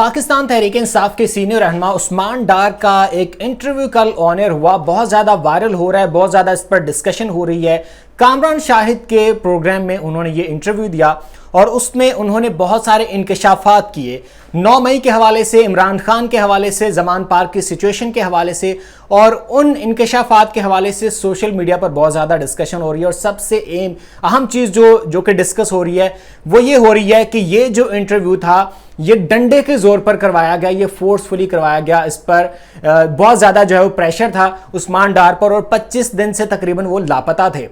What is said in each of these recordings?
पाकिस्तान तहरीक इंसाफ के सीनियर रहनुमा उस्मान डार का एक इंटरव्यू कल ऑन एयर हुआ, बहुत ज़्यादा वायरल हो रहा है, बहुत ज़्यादा इस पर डिस्कशन हो रही है। कामरान शाहिद के प्रोग्राम में उन्होंने ये इंटरव्यू दिया और उसमें उन्होंने बहुत सारे इंकशाफात किए, 9 मई के हवाले से, इमरान खान के हवाले से, जमान पार्क की सिचुएशन के हवाले से, और उन इंकशाफात के हवाले से सोशल मीडिया पर बहुत ज़्यादा डिस्कशन हो रही है। और सबसे अहम चीज़ जो कि डिस्कस हो रही है वो ये हो रही है कि ये जो इंटरव्यू था ये डंडे के जोर पर करवाया गया, ये फोर्सफुली करवाया गया। इस पर बहुत ज़्यादा जो है वो प्रेशर था उस्मान डार पर, और 25 दिन से तकरीबन वो लापता थे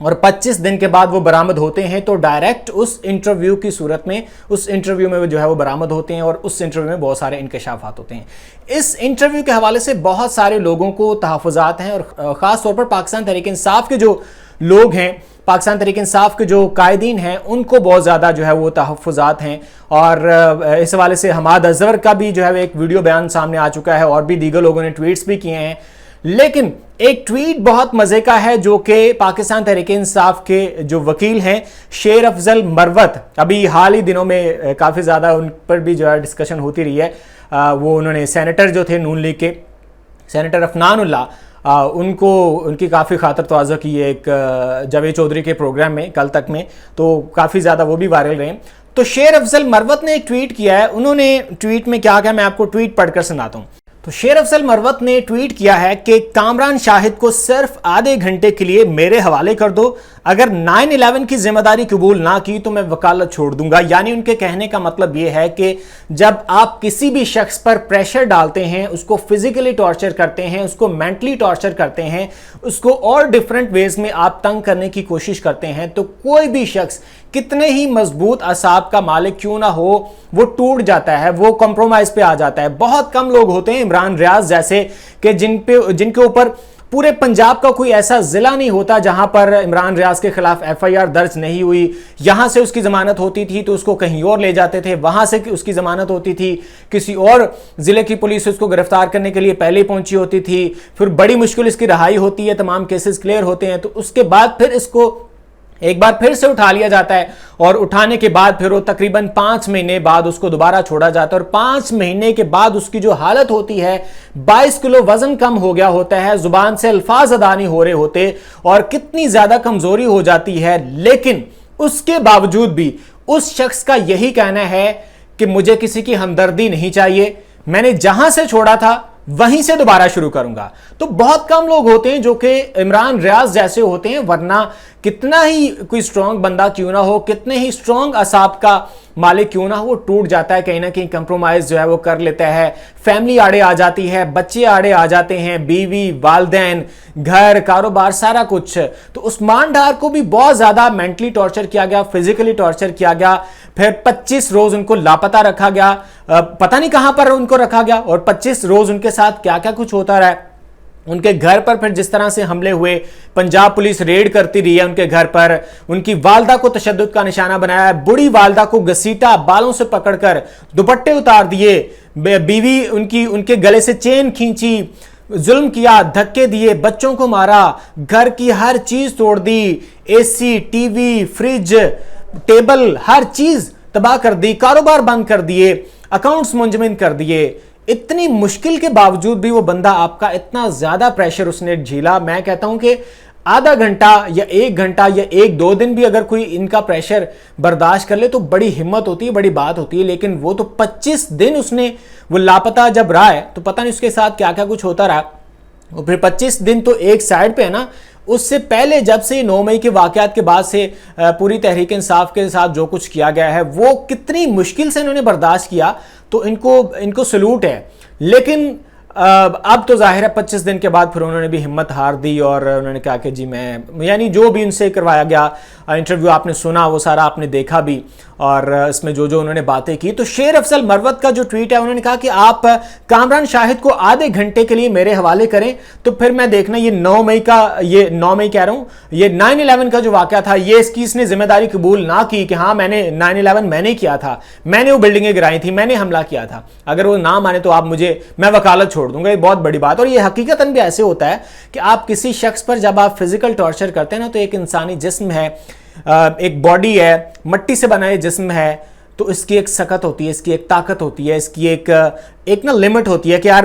और 25 दिन के बाद वो बरामद होते हैं। तो डायरेक्ट उस इंटरव्यू की सूरत में, उस इंटरव्यू में वो जो है वो बरामद होते हैं और उस इंटरव्यू में बहुत सारे इंकशाफात होते हैं। इस इंटरव्यू के हवाले से बहुत सारे लोगों को तहफ़्फ़ुज़ात हैं और ख़ास तौर पर पाकिस्तान तहरीक इंसाफ के जो लोग हैं, पाकिस्तान तहरीक इंसाफ के जो कायदीन हैं, उनको बहुत ज़्यादा जो है वो तहफ़्फ़ुज़ात हैं। और इस हवाले से हमाद अज़हर का भी जो है एक वीडियो बयान सामने आ चुका है और भी दीगर लोगों ने ट्वीट्स भी किए हैं। लेकिन एक ट्वीट बहुत मजे का है जो कि पाकिस्तान तहरीक इंसाफ के जो वकील हैं शेर अफजल मरवत, अभी हाल ही दिनों में काफ़ी ज़्यादा उन पर भी जो है डिस्कशन होती रही है। वो उन्होंने सेनेटर जो थे नून लीग के सेनेटर अफनानुल्लाह, उनको उनकी काफ़ी खातर तवाज़ा की है एक जावेद चौधरी के प्रोग्राम में कल तक में, तो काफ़ी ज़्यादा वो भी वायरल रहे। तो शेर अफजल मरवत ने एक ट्वीट किया है। उन्होंने ट्वीट में क्या कहा, मैं आपको ट्वीट पढ़कर सुनाता हूँ। तो शेर अफजल मरवत ने ट्वीट किया है कि कामरान शाहिद को सिर्फ आधे घंटे के लिए मेरे हवाले कर दो, अगर 9/11 की जिम्मेदारी कबूल ना की तो मैं वकालत छोड़ दूंगा। यानी उनके कहने का मतलब यह है कि जब आप किसी भी शख्स पर प्रेशर डालते हैं, उसको फिजिकली टॉर्चर करते हैं, उसको मेंटली टॉर्चर करते हैं, उसको और डिफरेंट वेज में आप तंग करने की कोशिश करते हैं, तो कोई भी शख्स कितने ही मजबूत असाब का मालिक क्यों ना हो, वो टूट जाता है, वो कॉम्प्रोमाइज पे आ जाता है। बहुत कम लोग होते हैं, इमरान रियाज जैसे, कि जिनके ऊपर पूरे पंजाब का कोई ऐसा जिला नहीं होता जहां पर इमरान रियाज के खिलाफ एफआईआर दर्ज नहीं हुई। यहां से उसकी जमानत होती थी तो उसको कहीं और ले जाते थे, वहां से उसकी जमानत होती थी, किसी और जिले की पुलिस उसको गिरफ्तार करने के लिए पहले पहुंची होती थी, फिर बड़ी मुश्किल इसकी रहाई होती है, तमाम केसेस क्लियर होते हैं, तो उसके बाद फिर इसको एक बार फिर से उठा लिया जाता है और उठाने के बाद फिर वो तकरीबन 5 महीने बाद उसको दोबारा छोड़ा जाता है। और 5 महीने के बाद उसकी जो हालत होती है, 22 किलो वजन कम हो गया होता है, जुबान से अल्फाज अदा नहीं हो रहे होते और कितनी ज्यादा कमजोरी हो जाती है। लेकिन उसके बावजूद भी उस शख्स का यही कहना है कि मुझे किसी की हमदर्दी नहीं चाहिए, मैंने जहां से छोड़ा था वहीं से दोबारा शुरू करूंगा। तो बहुत कम लोग होते हैं जो कि इमरान रियाज जैसे होते हैं, वरना कितना ही कोई स्ट्रांग बंदा क्यों ना हो, कितने ही स्ट्रांग असाब का मालिक क्यों ना हो, वो टूट जाता है, कहीं ना कहीं कंप्रोमाइज जो है वो कर लेता है। फैमिली आड़े आ जाती है, बच्चे आड़े आ जाते हैं, बीवी, वालदैन, घर, कारोबार, सारा कुछ। तो उस्मान डार को भी बहुत ज्यादा मेंटली टॉर्चर किया गया, फिजिकली टॉर्चर किया गया, फिर 25 रोज उनको लापता रखा गया, पता नहीं कहां पर उनको रखा गया, और 25 रोज उनके साथ क्या क्या कुछ होता रहा। उनके घर पर फिर जिस तरह से हमले हुए, पंजाब पुलिस रेड करती रही है उनके घर पर, उनकी वालदा को तशद्दुद का निशाना बनाया, बुढ़ी वालदा को घसीटा, बालों से पकड़कर दुपट्टे उतार दिए, बीवी उनके गले से चेन खींची, जुल्म किया, धक्के दिए, बच्चों को मारा, घर की हर चीज तोड़ दी, एसी, टीवी, फ्रिज, टेबल, हर चीज तबाह कर दी, कारोबार बंद कर दिए, अकाउंट्स मुंजमद कर दिए। इतनी मुश्किल के बावजूद भी वो बंदा आपका इतना ज्यादा प्रेशर उसने झेला। मैं कहता हूं कि आधा घंटा या 1 घंटा या 1-2 दिन भी अगर कोई इनका प्रेशर बर्दाश्त कर ले तो बड़ी हिम्मत होती है, बड़ी बात होती है। लेकिन वो तो 25 दिन उसने वो लापता जब रहा है तो पता नहीं उसके साथ क्या क्या कुछ होता रहा। और फिर 25 दिन तो एक साइड पे है ना, उससे पहले जब से 9 मई के वाकयात के बाद से पूरी तहरीक इंसाफ के साथ जो कुछ किया गया है वो कितनी मुश्किल से इन्होंने बर्दाश्त किया, तो इनको सलूट है। लेकिन अब तो जाहिर है 25 दिन के बाद फिर उन्होंने भी हिम्मत हार दी और उन्होंने कहा कि जी मैं, यानी जो भी उनसे करवाया गया इंटरव्यू आपने सुना, वो सारा आपने देखा भी, और इसमें जो उन्होंने बातें की। तो शेर अफजल मरवत का जो ट्वीट है, उन्होंने कहा कि आप कामरान शाहिद को आधे घंटे के लिए मेरे हवाले करें, तो फिर मैं देखना ये 9 मई कह रहा हूं, ये 9/11 का जो वाकया था, ये इसकी इसने जिम्मेदारी कबूल ना की कि हाँ मैंने 9/11 मैंने किया था, मैंने वो बिल्डिंगें गिराई थी, मैंने हमला किया था। अगर वो ना माने तो मैं वकालत छोड़ दूंगा। ये बहुत बड़ी बात। और ये हकीकतन भी ऐसे होता है कि आप किसी शख्स पर जब आप फिजिकल टॉर्चर करते हैं ना, तो एक इंसानी जिस्म है, एक बॉडी है, मट्टी से बना जिस्म है, تو اس کی ایک سکت ہوتی ہے, اس کی ایک طاقت ہوتی ہے, اس کی ایک نا لمٹ ہوتی ہے کہ یار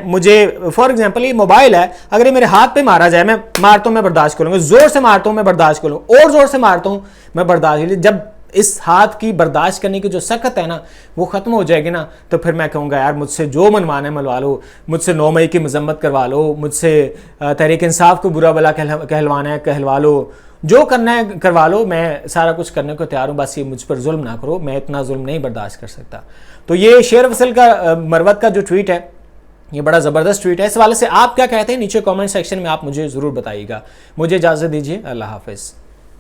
مجھے فار ایگزامپل یہ موبائل ہے, اگر یہ میرے ہاتھ پہ مارا جائے, میں مارتا ہوں میں برداشت کروں گا, زور سے مارتا ہوں میں برداشت کروں گا, اور زور سے مارتا ہوں میں برداشت کروں گا. جب اس ہاتھ کی برداشت کرنے کی جو سکت ہے نا وہ ختم ہو جائے گی نا, تو پھر میں کہوں گا یار مجھ سے جو منوانا ہے منوا لو, مجھ سے 9 مئی کی مذمت کروا لو, مجھ سے تحریک انصاف کو برا بلا کہلوانا ہے کہلوا لو, جو کرنا ہے کروا لو, میں سارا کچھ کرنے کو تیار ہوں, بس یہ مجھ پر ظلم نہ کرو, میں اتنا ظلم نہیں برداشت کر سکتا. تو یہ شیر فصل کا مروت کا جو ٹویٹ ہے یہ بڑا زبردست ٹویٹ ہے. اس حوالے سے آپ کیا کہتے ہیں نیچے کامنٹ سیکشن میں آپ مجھے ضرور بتائیے گا. مجھے اجازت دیجیے, اللہ حافظ.